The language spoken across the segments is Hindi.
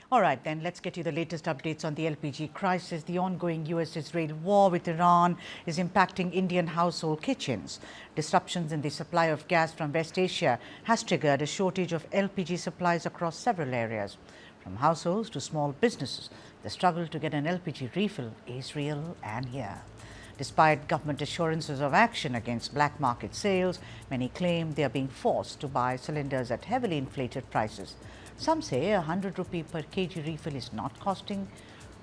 All right, then let's get you the latest updates on the LPG crisis. The ongoing US-Israel war with Iran is impacting Indian household kitchens. Disruptions in the supply of gas from West Asia has triggered a shortage of LPG supplies across several areas. From households to small businesses, the struggle to get an LPG refill is real and here. Despite government assurances of action against black market sales, many claim they are being forced to buy cylinders at heavily inflated prices. Some say ₹100 per kg refill is not costing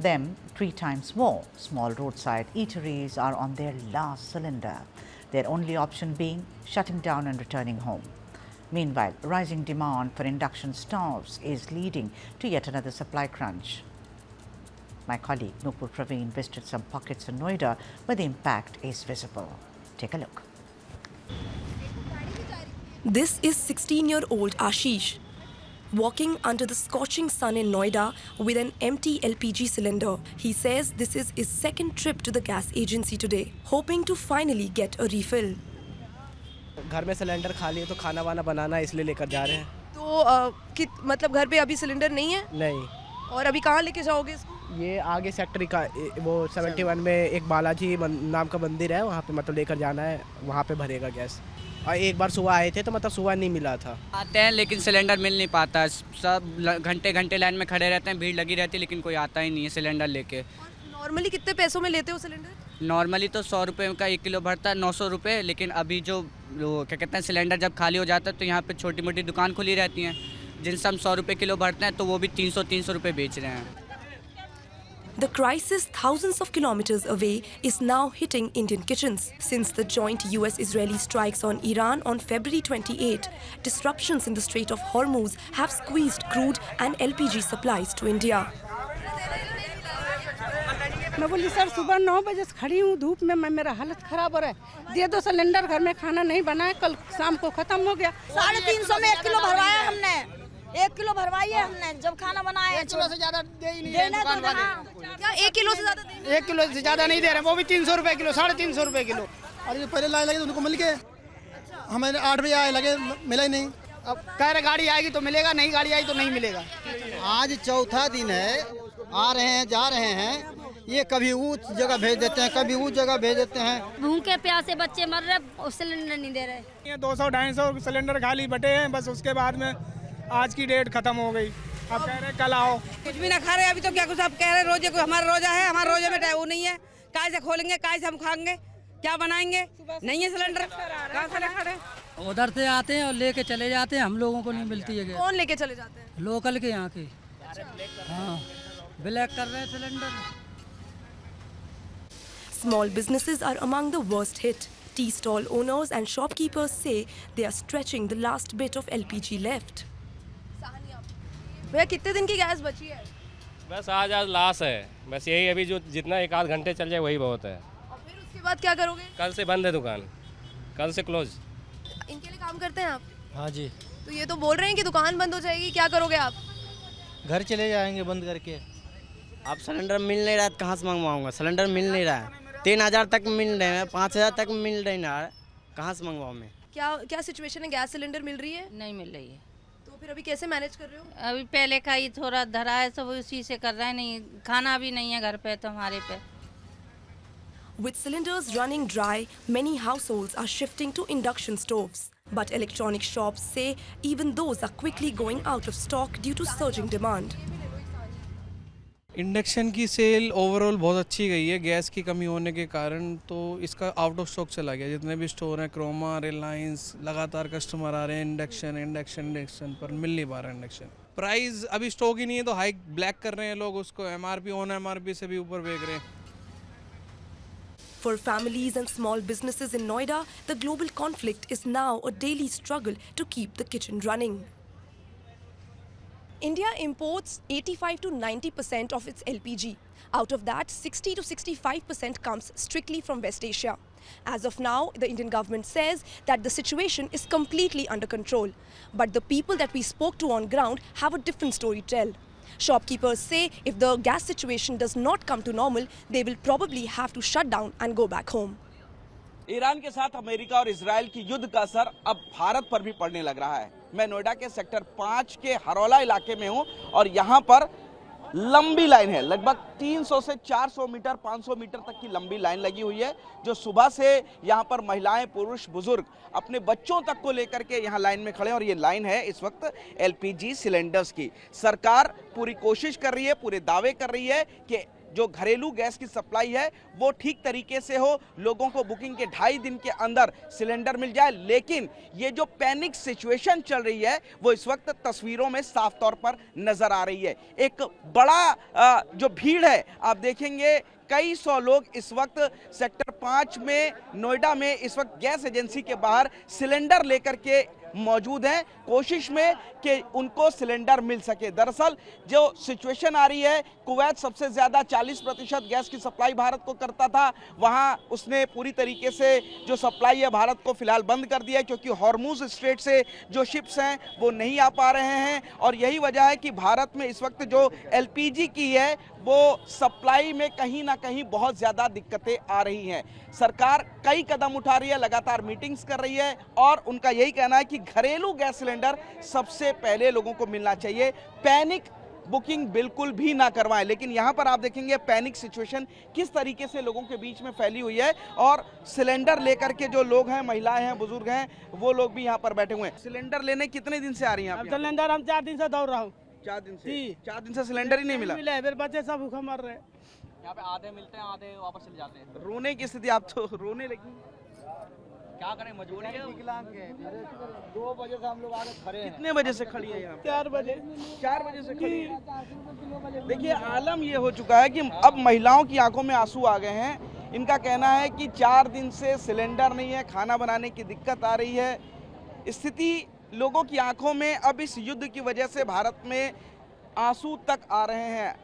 them 3 times more. Small roadside eateries are on their last cylinder, their only option being shutting down and returning home. Meanwhile, rising demand for induction stoves is leading to yet another supply crunch. My colleague Nupur Praveen visited some pockets in Noida where the impact is visible. Take a look. This is 16-year-old Ashish, walking under the scorching sun in Noida with an empty LPG cylinder. He says this is his second trip to the gas agency today, hoping to finally get a refill. घर में सिलेंडर खाली है तो खाना वाना बनाना है इसलिए लेकर जा रहे हैं। तो मतलब घर पे अभी सिलेंडर नहीं है? नहीं। और अभी कहाँ लेके जाओगे इसको? ये आगे सेक्टर का वो 71 में एक बालाजी नाम का मंदिर है, वहाँ पे मतलब लेकर जाना है, वहाँ पे भरेगा गैस। और एक बार सुबह आए थे तो मतलब सुबह नहीं मिला था। आते हैं लेकिन सिलेंडर मिल नहीं पाता, सब घंटे घंटे लाइन में खड़े रहते हैं, भीड़ लगी रहती है लेकिन कोई आता ही नहीं है सिलेंडर लेके। नॉर्मली कितने पैसों में लेते हो सिलेंडर? नॉर्मली तो 100 रुपये का 1 किलो भरता है, 900 रुपये। लेकिन अभी जो क्या कहते हैं सिलेंडर जब खाली हो जाता है तो यहाँ पे छोटी मोटी दुकान खुली रहती हैं, जिनसे हम 100 रुपये किलो भरते हैं तो वो भी 300 रुपये बेच रहे हैं। The crisis thousands of kilometers away is now hitting Indian kitchens. Since the joint US-Israeli strikes on Iran on February 28, disruptions in the Strait of Hormuz have squeezed crude and LPG supplies to India. मैं बोली सर सुबह 9 बजे से खड़ी हूँ धूप में, मेरा हालत खराब हो रहा है, दे दो सिलेंडर, घर में खाना नहीं बना है, कल शाम को खत्म हो गया। 350 में 1 किलो भरवाया हमने, 1 किलो भरवाई है हमने जब खाना बनाया। 1 किलो से ज़्यादा दे ही नहीं रहे दुकान वाले। क्या 1 किलो से ज़्यादा दे? 1 किलो से ज़्यादा नहीं दे रहे, वो भी 300 रुपये किलो, 350 रुपये किलो। और जो पहले लाइन लगे तो उनको मिल के हमें 8 बजे आए लगे, मिला ही नहीं। अब कह रहे गाड़ी आएगी तो मिलेगा, नहीं गाड़ी आई तो नहीं मिलेगा। आज चौथा दिन है, आ रहे हैं जा रहे हैं, ये कभी उस जगह भेज देते हैं, कभी उस जगह भेज देते हैं। भूखे प्यासे बच्चे मर रहे और सिलेंडर नहीं दे रहे। 200-250 सिलेंडर खाली बटे हैं, बस उसके बाद में आज की डेट खत्म हो गई। अब कह रहे कल आओ। कुछ भी ना खा रहे अभी तो, क्या कुछ आप कह रहे रोजे को हमारा रोजा है, हमारा रोजे में वो नहीं है, काय से खोलेंगे, काय से हम खाएंगे, क्या बनाएंगे, नहीं है सिलेंडर, कहाँ से खा रहे? उधर से आते हैं और लेके चले जाते हैं, हम लोगों को नहीं मिलती है। कौन लेके चले जाते हैं? लोकल के यहाँ के। हाँ, ब्लैक कर रहे हैं cylinder. Small businesses are among the worst hit. Tea stall owners and shopkeepers say they are stretching the last bit of LPG left. भैया कितने दिन की गैस बची है? बस आज लास्ट है, बस यही अभी जो जितना 1 आध घंटे चल जाए वही बहुत है। और फिर उसके बाद क्या करोगे? कल से बंद है दुकान, कल से क्लोज। इनके लिए काम करते हैं आप? हाँ जी। तो ये तो बोल रहे हैं कि दुकान बंद हो जाएगी, क्या करोगे आप? घर चले जाएंगे बंद करके। अब सिलेंडर मिल नहीं रहा है, कहाँ से मंगवाऊंगा? सिलेंडर मिल नहीं रहा है, 3000 तक मिल रहे हैं, 5000 तक मिल रही ना, कहाँ से मंगवाऊँ मैं? क्या सिचुएशन है? गैस सिलेंडर मिल रही है? नहीं मिल रही है। तो फिर अभी कैसे मैनेज कर रहे हो? अभी पहले का ही थोड़ा धरा है, सब उसी से कर रहे हैं, नहीं खाना भी नहीं है घर पे तो हमारे पे। With cylinders running dry, many households are shifting to induction stoves. But electronic shops say even those are quickly going out of stock due to surging demand. Induction की सेल ओवरऑल बहुत अच्छी गई है, गैस की कमी होने के कारण तो इसका आउट ऑफ स्टॉक चला गया। जितने भी स्टोर हैं, क्रोमा, रिलायंस, लगातार कस्टमर आ रहे हैं इंडक्शन पर मिल नहीं पा रहा है इंडक्शन। प्राइस अभी स्टॉक ही नहीं है तो हाई ब्लैक कर रहे हैं लोग उसको, एमआरपी ऑन एमआरपी से भी ऊपर बेच रहे हैं। For families and small businesses in Noida, the global conflict is now a daily struggle to keep the kitchen running. India imports 85 to 90% of its LPG. Out of that, 60 to 65% comes strictly from West Asia. As of now, the Indian government says that the situation is completely under control. But the people that we spoke to on ground have a different story to tell. Shopkeepers say if the gas situation does not come to normal, they will probably have to shut down and go back home. Iran के साथ अमेरिका और इजराइल की युद्ध का असर अब भारत पर भी पड़ने लग रहा है। मैं नोएडा के सेक्टर 5 के हरौला इलाके में हूं और यहां पर लंबी लाइन है, लगभग 300 से 400 मीटर 500 मीटर तक की लंबी लाइन लगी हुई है, जो सुबह से यहाँ पर महिलाएं, पुरुष, बुजुर्ग अपने बच्चों तक को लेकर के यहाँ लाइन में खड़े हैं। और ये लाइन है इस वक्त एलपीजी सिलेंडर्स की। सरकार पूरी कोशिश कर रही है, पूरे दावे कर रही है कि जो घरेलू गैस की सप्लाई है वो ठीक तरीके से हो, लोगों को बुकिंग के 2.5 दिन के अंदर सिलेंडर मिल जाए। लेकिन ये जो पैनिक सिचुएशन चल रही है वो इस वक्त तस्वीरों में साफ तौर पर नजर आ रही है। एक बड़ा जो भीड़ है आप देखेंगे, कई सौ लोग इस वक्त सेक्टर 5 में, नोएडा में इस वक्त गैस एजेंसी के बाहर सिलेंडर लेकर के मौजूद हैं, कोशिश में कि उनको सिलेंडर मिल सके। दरअसल जो सिचुएशन आ रही है, कुवैत सबसे ज़्यादा 40% गैस की सप्लाई भारत को करता था, वहाँ उसने पूरी तरीके से जो सप्लाई है भारत को फिलहाल बंद कर दिया है, क्योंकि हॉर्मुज स्ट्रेट से जो शिप्स हैं वो नहीं आ पा रहे हैं। और यही वजह है कि भारत में इस वक्त जो एलपीजी की है वो सप्लाई में कहीं ना कहीं बहुत ज़्यादा दिक्कतें आ रही हैं। सरकार कई कदम उठा रही है, लगातार मीटिंग्स कर रही है और उनका यही कहना है कि घरेलू गैस सिलेंडर सबसे पहले लोगों को मिलना चाहिए, पैनिक बुकिंग बिल्कुल भी ना करवाएं। लेकिन यहाँ पर आप देखेंगे पैनिक सिचुएशन किस तरीके से लोगों के बीच में फैली हुई है और सिलेंडर लेकर के जो लोग हैं, महिलाएं हैं, बुजुर्ग हैं, वो लोग भी यहाँ पर बैठे हुए हैं। सिलेंडर लेने कितने दिन से आ रही हैं आप? सिलेंडर हम 4 दिन से दौड़ रहा हूँ। 4 दिन से? 4 दिन से सिलेंडर ही नहीं मिला? फिर बच्चे सब भूखा मर रहे हैं। यहाँ पे आधे मिलते हैं, आधे वापस चले जाते हैं। रोने की स्थिति, आप तो रोने लगी। क्या करें, मजबूरी है। 2 बजे से हम लोग आगे खड़े हैं। कितने बजे से खड़ी है यहाँ? 4 बजे। 4 बजे से खड़ी है। देखिए आलम ये हो चुका है कि अब महिलाओं की आंखों में आंसू आ गए हैं। इनका कहना है कि 4 दिन से सिलेंडर नहीं है, खाना बनाने की दिक्कत आ रही है। स्थिति लोगों की आंखों में अब इस युद्ध की वजह से भारत में आंसू तक आ रहे हैं।